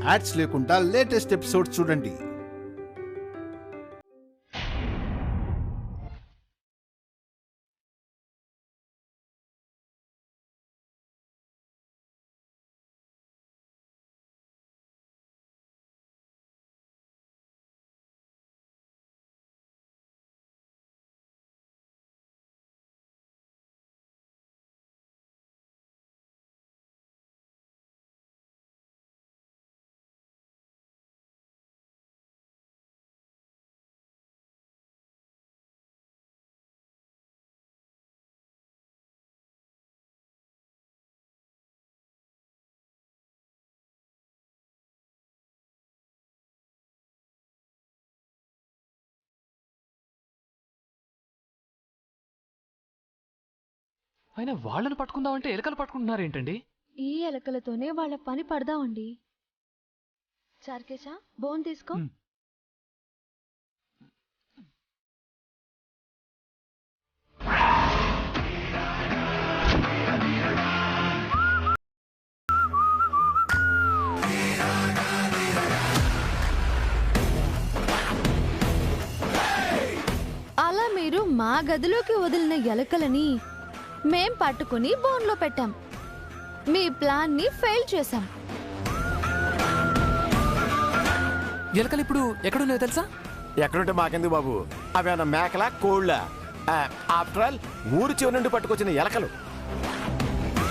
Ads లేకుండా latest episodes చూడండి. అయినా వాళ్ళని పట్టుకుందామంటే ఎలకలు పట్టుకుంటున్నారు ఏంటండి? ఈ ఎలకలతోనే వాళ్ళ పని పడదామండి. చార్కేశా, బోన్ తీసుకో. అలా మీరు మా గదిలోకి వదిలిన ఎలకలని మేం పట్టుకుని బోన్లో పెట్టాం. మీ ప్లాన్ ని ఫెయిల్ చేశాం. ఎలకలు ఇప్పుడు ఎక్కడున్నాయో తెలుసా? ఎక్కడుంటే మాకెందుకు బాబు, అవేమన్నా మేకల కోళ్ళ? ఆఫ్టర్ ఆల్ ఊరు చివరి నుండి పట్టుకొచ్చిన ఎలకలు.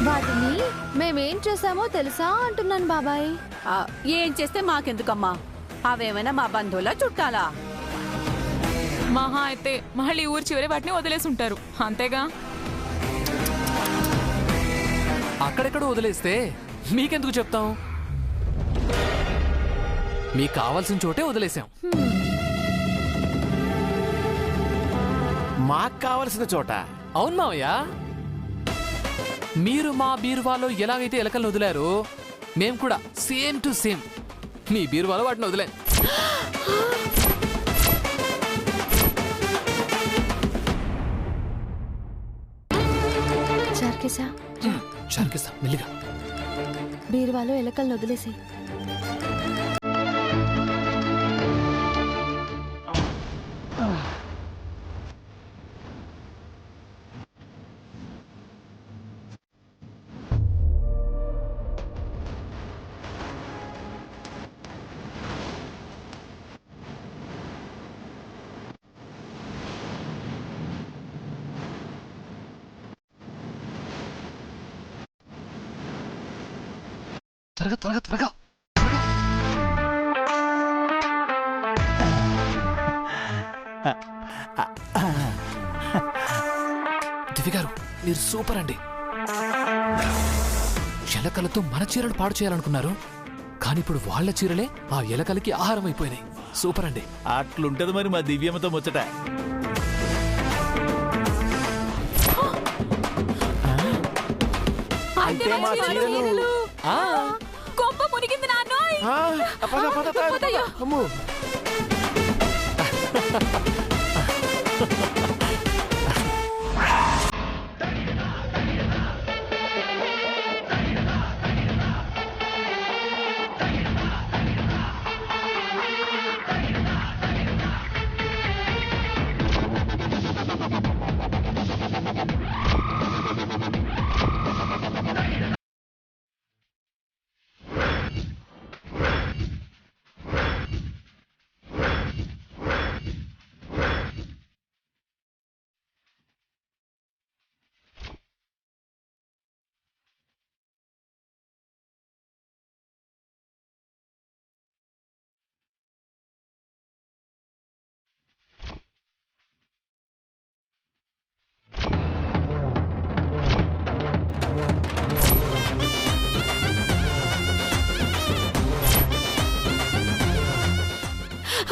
వాటిని మేమేం చేశామో తెలుసా అంటున్నాను బాబాయ్. ఏం చేస్తే మాకెందుకమ్మా? అవేమైనా మా బంధువులా చుట్టాలా? మహా అయితే మళ్ళీ ఊరి చివరి వాటిని వదిలేసి ఉంటారు, అంతేగా. అక్కడెక్కడ వదిలేస్తే మీకెందుకు చెప్తాం? మీకు కావాల్సిన చోటే వదిలేసాం. మాకు కావలసిన చోట? అవును మావయ్య, మీరు మా బీరువాలో ఎలాగైతే ఎలకలను వదిలారో మేము కూడా సేమ్ టు సేమ్ మీ బీరువాలో వాటిని వదిలాం. చార్కేశా, మెల్లిగా బీరువాలో ఎలకలను వదిలేసి. త్వరగా త్వరగా త్వరగా. దివి గారు, మీరు సూపర్ అండి. ఎలకలతో మన చీరలు పాడు చేయాలనుకున్నారు, కానీ ఇప్పుడు వాళ్ళ చీరలే ఆ ఎలకలకి ఆహారం అయిపోయినాయి. సూపర్ అండి. అట్లుంటది మరి మా దివ్యమ్మతో ముచ్చట. అంటే మా చీరలు కొంప మునిగింది నాన్నోయ్. అమ్మో.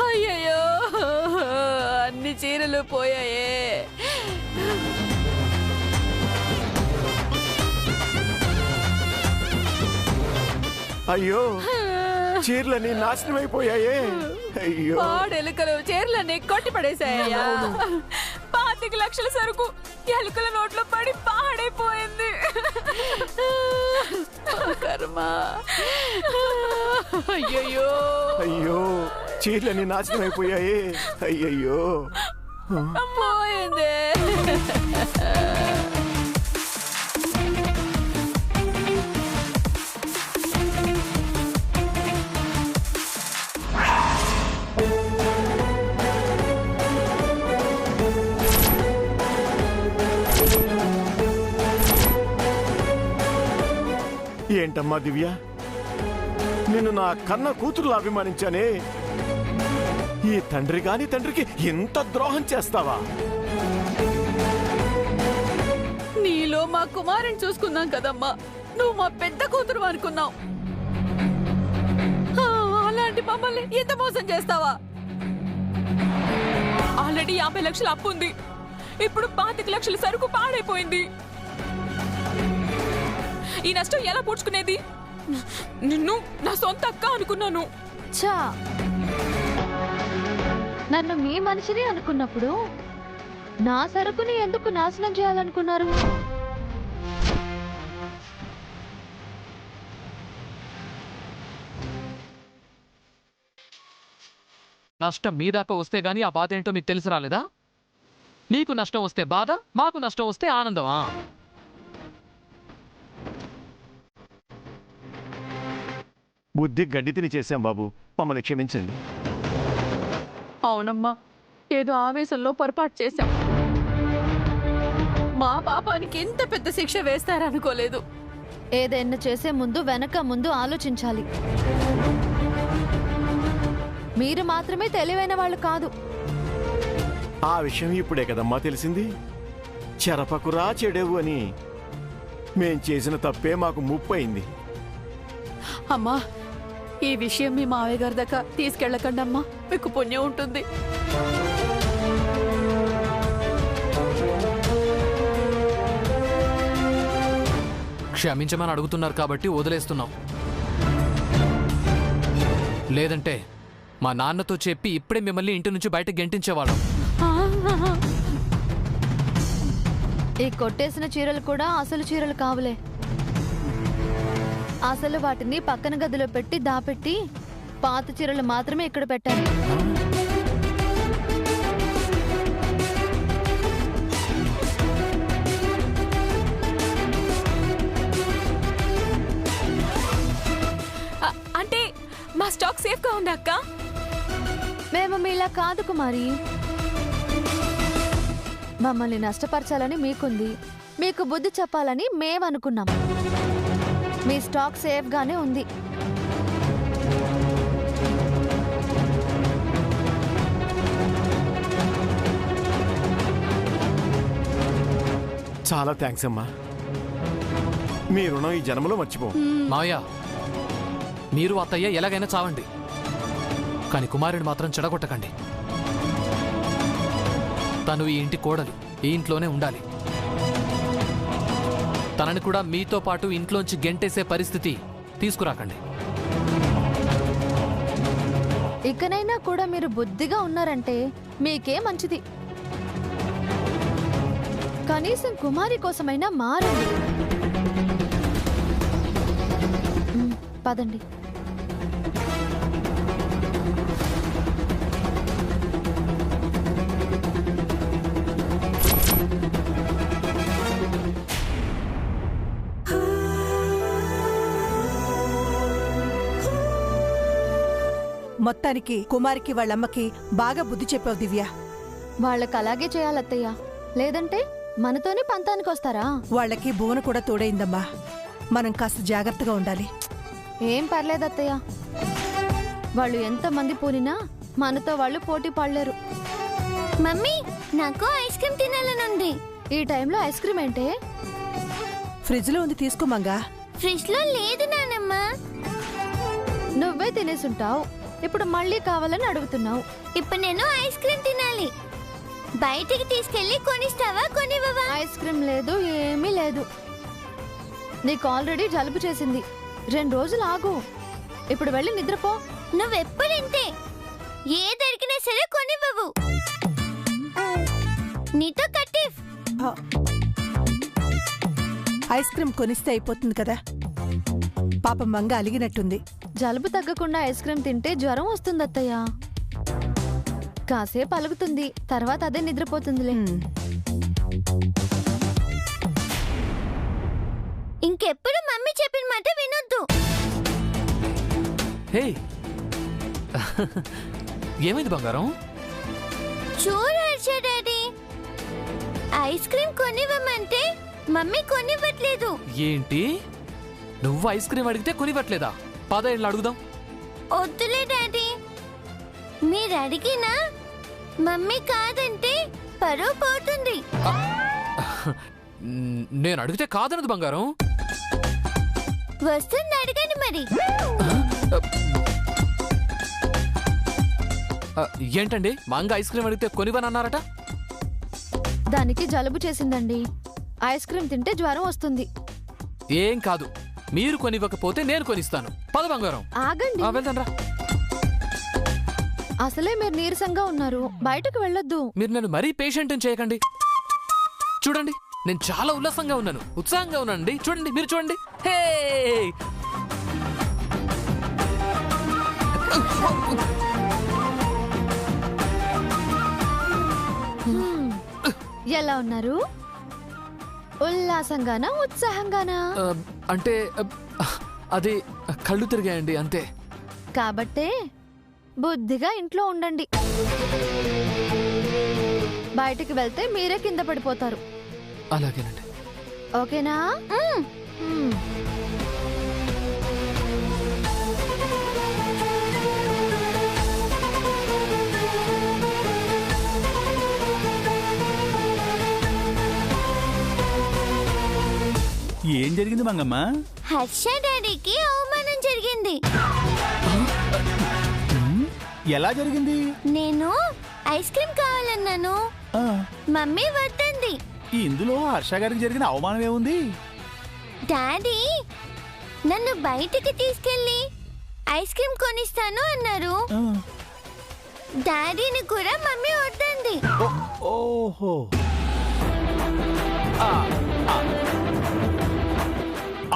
అయ్యయ్యో, అన్ని చీరలు పోయాయే. అయ్యో, చీరలన్నీ నాశనం అయిపోయాయే. అయ్యో, పాడెలుకలు చీరలన్నీ కొట్టి పడేశాయ్యా. 25 లక్షల సరుకు ఎలుకల నోట్లో పడి పాడైపోయింది. కర్మ. అయ్యయ్యో అయ్యో చీరలన్నీ నాశనం అయిపోయాయి. అయ్యయ్యో పోయింది. ఏంటమ్మా దివ్య, నిన్ను నా కన్న కూతురులా అభిమానించానే, ఈ తండ్రి కాని తండ్రికి ఎంత ద్రోహం చేస్తావా? నీలో మా కుమారుని చూసుకున్నాం కదమ్మా, నువ్వు మా పెద్ద కూతురు అనుకున్నావు. అలాంటి మమ్మల్ని ఎంత మోసం చేస్తావా? ఆల్రెడీ 50 లక్షల అప్పు ఉంది. ఇప్పుడు 25 లక్షల సరుకు పాడైపోయింది. ఈ నష్టం ఎలా పూడ్చుకునేది? నిన్ను నా సొంత అక్క అనుకున్నాను. చా, నన్ను మీ మనిషిని అనుకున్నప్పుడు నా సరుకుని ఎందుకు నాశనం చేయాలనుకున్నారు? నష్టం మీ దాకా వస్తే గానీ ఆ బాధ ఏంటో మీకు తెలిసి రాలేదా? నీకు నష్టం వస్తే బాధ, మాకు నష్టం వస్తే ఆనందమా? బుద్ధి గడ్డి తిని చేశాం బాబు, మమ్మల్ని క్షమించండి. అవునమ్మా, ఏదో ఆవేశంలో పొరపాటు చేశాం. మా పాపానికి ఎంత పెద్ద శిక్ష వేస్తారనుకోలేదు. ఏదైనా చేసే ముందు వెనక ముందు ఆలోచించాలి. మీరు మాత్రమే తెలివైన వాళ్ళు కాదు. ఆ విషయం ఇప్పుడే కదమ్మా తెలిసింది. చెరపకురా చెడేవు అని మేం చేసిన తప్పే మాకు ముప్పయింది. అమ్మా, ఈ విషయం మీ మావయ్య గారి దాకా తీసుకెళ్ళకండి అమ్మా, మీకు పుణ్యం ఉంటుంది. క్షమించమని అడుగుతున్నారు కాబట్టి వదిలేస్తున్నాం. లేదంటే మా నాన్నతో చెప్పి ఇప్పుడే మిమ్మల్ని ఇంటి నుంచి బయట గెంటించేవాళ్ళం. ఈ కొట్టేసిన చీరలు కూడా అసలు చీరలు కావులే. అసలు వాటిని పక్కన గదిలో పెట్టి దాపెట్టి పాత చీరలు మాత్రమే ఇక్కడ పెట్టాలి. అంటే మా స్టాక్ సేఫ్ గా ఉంది అక్క. మేము మీలా కాదు కుమారి. మమ్మల్ని నష్టపరచాలని మీకుంది, మీకు బుద్ధి చెప్పాలని మేమనుకున్నాం. మీ స్టాక్ సేఫ్ గానే ఉంది. చాలా థ్యాంక్స్ అమ్మా, మీ రుణం ఈ జన్మలో మర్చిపో. మావయ్య, మీరు అత్తయ్య ఎలాగైనా చావండి, కానీ కుమారుని మాత్రం చెడగొట్టకండి. తను ఈ ఇంటి కోడలు, ఈ ఇంట్లోనే ఉండాలి. తనని కూడా మీతో పాటు ఇంట్లోంచి గెంటేసే పరిస్థితి తీసుకురాకండి. ఇకనైనా కూడా మీరు బుద్ధిగా ఉన్నారంటే మీకే మంచిది. కనీసం కుమారి కోసమైనా మారండి. పదండి. మొత్తానికి కుమారికి వాళ్ళమ్మకి బాగా బుద్ధి చెప్పావు దివ్య. వాళ్ళకి అలాగే చేయాలత్తయ్య, లేదంటే మనతోనే పంతానికి వస్తారా? వాళ్ళకి భువన కూడా తోడైందమ్మా, మనం కాస్త జాగ్రత్తగా ఉండాలి. ఏం పర్లేదత్తయ్య, వాళ్ళు ఎంతమంది పూనినా మనతో వాళ్ళు పోటీ పడలేరు. మమ్మీ, నాకు ఐస్ క్రీమ్ తినాలనుంది. ఈ టైంలో ఐస్ క్రీమ్ ఏంటే? ఫ్రిడ్జ్ లో ఉంది, తీసుకోమంగా. ఫ్రిడ్జ్ లో లేదు నానమ్మ. నువ్వే తినేసుంటావు, ఇప్పుడు మళ్ళీ కావాలని అడుగుతున్నావు. ఇప్పుడు నేను ఐస్ క్రీమ్ తినాలి. బయటికి తీసుకెళ్లి కొనిస్తావా, కొనివ్వవా? ఐస్ క్రీమ్ లేదు, ఏమీ లేదు. నీకు ఆల్రెడీ జలుబు చేసింది, 2 రోజులు ఆగు. ఇప్పుడు వెళ్ళి నిద్రపో. నువ్వెప్పుడింతే, ఏ దొరికినా సరే కొనివ్వవు. నీతో కట్టిఫ్. ఐస్ క్రీమ్ కొనిస్తే అయిపోతుంది కదా. పాపం మంగ అలిగినట్టుంది. జలుబు తగ్గకుండా ఐస్ క్రీమ్ తింటే జ్వరం వస్తుంది అత్తయ్య. కాసేపు అలుగుతుంది, తర్వాత అదే నిద్రపోతుందిలే. ఇంకెప్పుడు మమ్మీ చెప్పిన మాట వినొద్దు. హే ఏమైంది బంగారం? చూడు హర్ష డాడీ, ఐస్ క్రీమ్ కొనివ్వమంటే మమ్మీ కొనివ్వట్లేదు. ఏంటి, నువ్వు ఐస్ క్రీమ్ అడిగితే కొనివ్వట్లేదా? పద ఇళ్ళు అడుగుదాం. వద్దులే డాడీ, మీరు అడిగినా మమ్మీ కాదంటే పరువు పోతుంది. నేను అడిగితే కాదనదు బంగారం. వస్తుంది, అడగండి మరి. ఏంటండి, మంగ ఐస్ క్రీమ్ అడిగితే కొనివ్వనన్నారట? దానికి జలుబు చేసిందండి. ఐస్ క్రీమ్ తింటే జ్వరం వస్తుంది. ఏం కాదు, మీరు కొనివ్వకపోతే నేను కొనిస్తాను. పద బంగారం. ఆగండి, వెళ్తాను రా. అసలే మీరు నీరసంగా ఉన్నారు, బయటకు వెళ్ళొద్దు. మీరు నన్ను మరీ పేషెంట్ చేయకండి. చూడండి, నేను చాలా ఉల్లాసంగా ఉన్నాను, ఉత్సాహంగా ఉన్నానండి. చూడండి, మీరు చూడండి. హే ఎలా ఉన్నారు? ఉల్లాసంగానా ఉత్సాహంగానా? అంటే అది కళ్ళు తిరిగాయండి అంతే. కాబట్టే బుద్ధిగా ఇంట్లో ఉండండి. బయటికి వెళ్తే మీరే కింద పడిపోతారు. అలాగేనండి. ఓకేనా? ఏం జరిగింది మంగమ్మ? హర్ష డాడీకి అవమానం జరిగింది. ఎలా జరిగింది? నేను ఐస్ క్రీమ్ కావాలన్నాను, మమ్మీ వద్దంది. ఇందులో హర్ష గారికి జరిగిన అవమానం ఏముంది? డాడీ నన్ను బయటికి తీసుకెళ్ళి ఐస్ క్రీమ్ కొనిస్తాను అన్నారు. డాడీని కూడా మమ్మీ వద్దంది. ఓహో,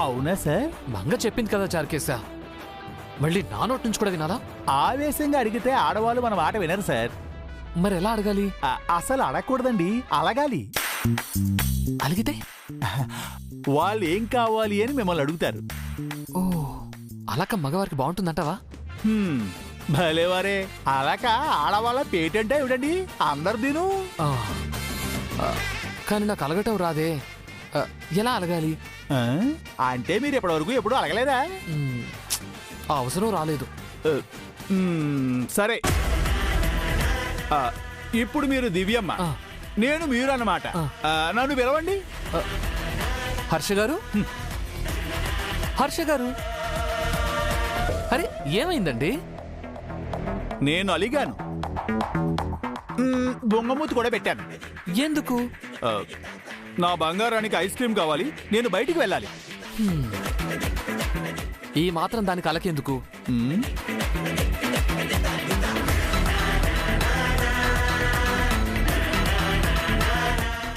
అవునా సార్? మంగ చెప్పింది కదా చార్కేశా, మళ్ళీ నా నోటి నుంచి కూడా వినాలా? ఆవేశంగా అడిగితే ఆడవాళ్ళు మన మాట వినరు సార్. మరి ఎలా అడగాలి? అసలు అడగకూడదండి, అలగాలి. అలిగితే వాళ్ళు ఏం కావాలి అని మిమ్మల్ని అడుగుతారు. ఓ, అలక మగవారికి బాగుంటుందంటావా? భలేవారే, అలక ఆడవాళ్ళ పేటెంటే ఇవ్వండి అందరు దీను. కానీ నాకు అలగటం రాదే, ఎలా అలగాలి? అంటే మీరు ఇప్పటివరకు ఎప్పుడు అలగలేదా? ఆ అవసరం రాలేదు. సరే, ఇప్పుడు మీరు దివ్యమ్మ, నేను మీరు అన్నమాట. నన్ను పిలవండి. హర్ష గారు, హర్ష గారు. అరే ఏమైందండి? నేను అలిగాను, బొంగమూతి కూడా పెట్టాను. ఎందుకు? నా బంగారానికి ఐస్ క్రీమ్ కావాలి, నేను బయటికి వెళ్ళాలి. ఈ మాత్రం దానికి అలకెందుకు?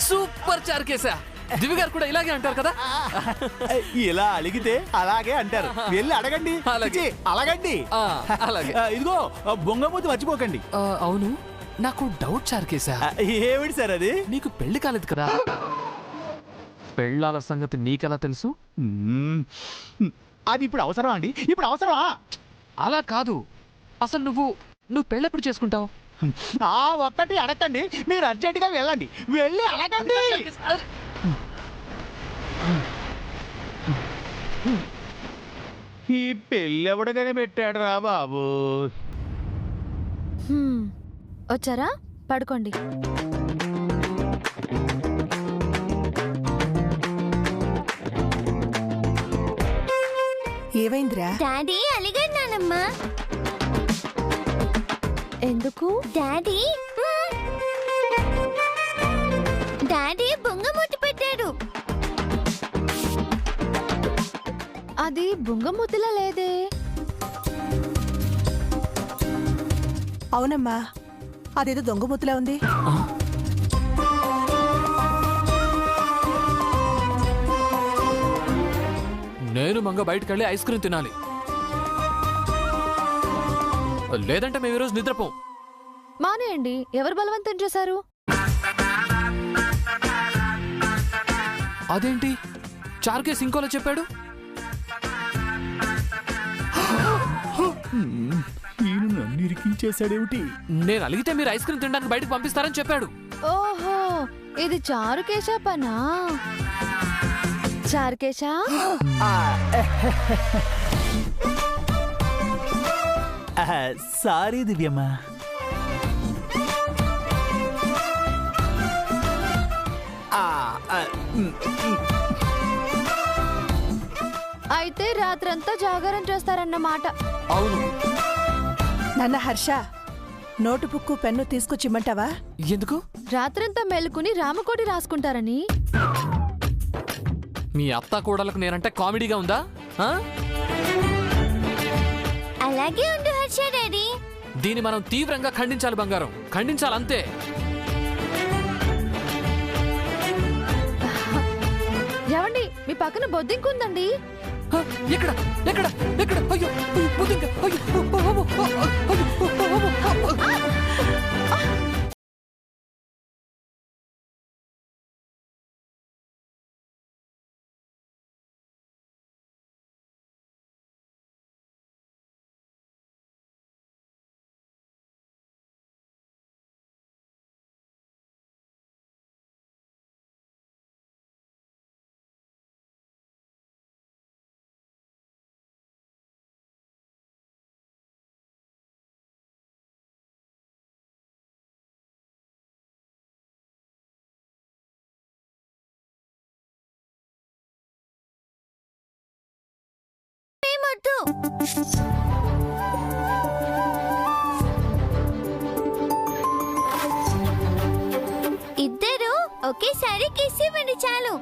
సూపర్ చార్కేశా, దివి గారు కూడా ఇలాగే అంటారు కదా. ఇలా అలిగితే అలాగే అంటారు. వెళ్ళి అడగండి. అలగండి. అలాగే. ఇదిగో బొంగమూతి మర్చిపోకండి. అవును, నాకు డౌట్ చార్కేశా. ఏమిటి సార్ అది? నీకు పెళ్లి కాలేదు కదా? పెళ్ళాల సంగతి నీకెలా తెలుసు? అది ఇప్పుడు అవసరమా అండి? ఇప్పుడు అవసరమా? అలా కాదు, అసలు నువ్వు పెళ్ళెప్పుడు చేసుకుంటావు? ఒక్కటి అడగండి, మీరు అర్జెంటుగా వెళ్ళండి. వెళ్ళి అడగండి. ఈ పెళ్ళి ఎవడగానే పెట్టాడు రా బాబు. వచ్చారా? పడుకోండి. ఏమైందిరా? డాడీ అలిగన్నానమ్మా. ఎందుకు? డాడీ బొంగమూతి పెట్టాడు. అది బుంగమూతిలా లేదే. అవునమ్మా, అదేదో దొంగమూతిలా ఉంది. నేను మంగ బయటకెళ్ళి ఐస్ క్రీమ్ తినాలి, లేదంటే మేము ఈరోజు నిద్రపోం. మానేయండి. ఎవరు బలవంతం చేశారు? అదేంటి చార్కేస్ ఇంకోలా చెప్పాడు? ఈయన నన్ను ఇరికించేశాడేమిటి? నేను అలిగితే మీరు ఐస్ క్రీమ్ తినడానికి బయటకు పంపిస్తారని చెప్పాడు. ఓహో, ఇది చారుకేశ పనా? చారుకేశ, సారీ దివ్యమ్మా. అయితే రాత్రంతా జాగారం చేస్తారన్నమాట. అవును. నాన్న హర్ష, నోటు బుక్కు పెన్ను తీసుకొచ్చిమ్మంటావా? ఎందుకు? రాత్రంతా మెలుకుని రామకోటి రాసుకుంటారని. మీ అత్త కూడలకు నేనంటే కామెడీగా ఉందా? అలాగే ఉండు హర్ష డాడీ. దీన్ని మనం తీవ్రంగా ఖండించాలి బంగారం, ఖండించాలంతే. ఏవండి, మీ పక్కన బొద్దింకుందండి. ఎక్కడ ఎక్కడ ఎక్కడ? అయ్యో బుద్ధింక, ఇద్దరు ఒకేసారి కిస్ ఇవ్వండి చాలు.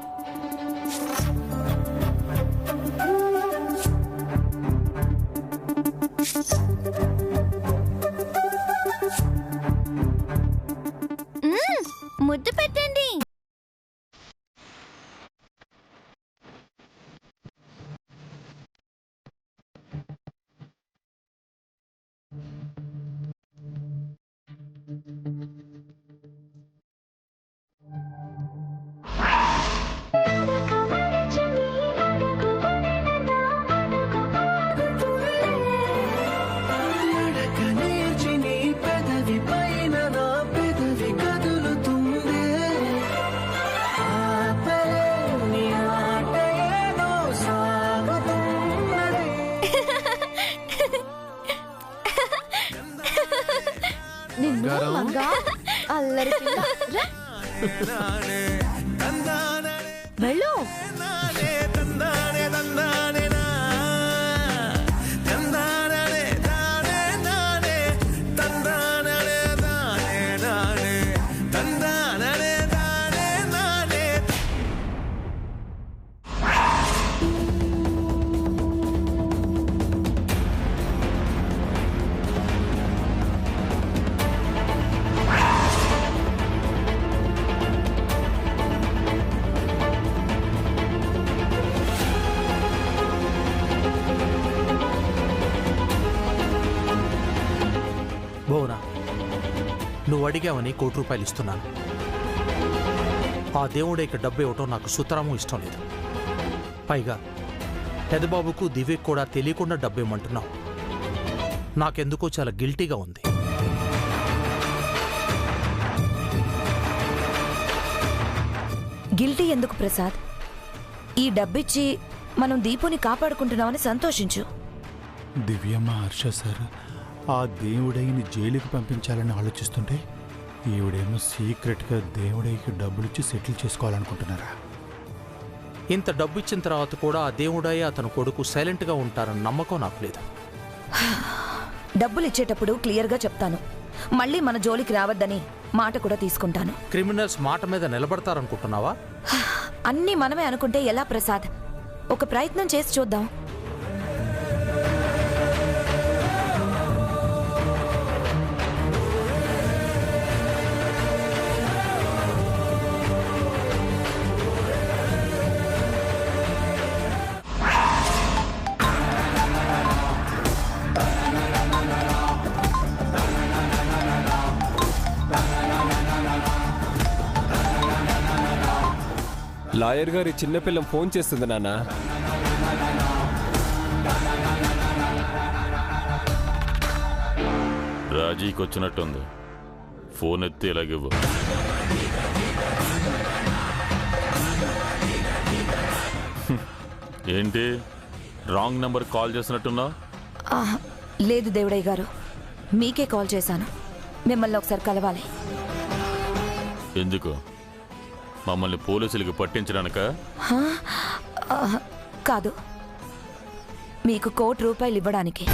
ముద్దు పెట్టండి. అల్లరి వెళ్ళు. బోనా, నువ్వు అడిగావని ₹1,00,00,000 ఇస్తున్నాను. ఆ దేవుడే ఇక డబ్బు ఇవ్వటం నాకు సుతరాము ఇష్టం లేదు. పైగా పెదబాబుకు దివ్యకు కూడా తెలియకుండా డబ్బు ఇవ్వమంటున్నావు. నాకెందుకో చాలా గిల్టీగా ఉంది. గిల్టీ ఎందుకు ప్రసాద్? ఈ డబ్బిచ్చి మనం దీపుని కాపాడుకుంటున్నామని సంతోషించు. దివ్యమ్మ, హర్ష సార్ ఆ దేవుడైన జైలుకి పంపించాలని ఆలోచిస్తుంటే ఈవిడేమో సీక్రెట్గా దేవుడైకి డబ్బులిచ్చి సెటిల్ చేసుకోవాలనుకుంటున్నారా? ఇంత డబ్బు ఇచ్చిన తర్వాత కూడా ఆ దేవుడయ్య అతని కొడుకు సైలెంట్గా ఉంటారన్న నమ్మకం నాకు లేదు. డబ్బులు ఇచ్చేటప్పుడు క్లియర్గా చెప్తాను. మళ్ళీ మన జోలికి రావద్దని మాట కూడా తీసుకుంటాను. క్రిమినల్స్ మాట మీద నిలబడతారనుకుంటున్నావా? అన్నీ మనమే అనుకుంటే ఎలా ప్రసాద్? ఒక ప్రయత్నం చేసి చూద్దాం. లాయర్ గారి చిన్నపిల్లం ఫోన్ చేస్తుంది నాన్న. రాజీకి వచ్చినట్టుంది. ఫోన్ ఎత్తి ఇలాగివ్వు. ఏంటి రాంగ్ నెంబర్ కాల్ చేసినట్టున్నా? లేదు దేవుడయ్య గారు, మీకే కాల్ చేశాను. మిమ్మల్ని ఒకసారి కలవాలి. ఎందుకు? మమ్మల్ని పోలీసులకి పట్టించడానిక? కాదు, మీకు ₹1,00,00,000 ఇవ్వడానికి.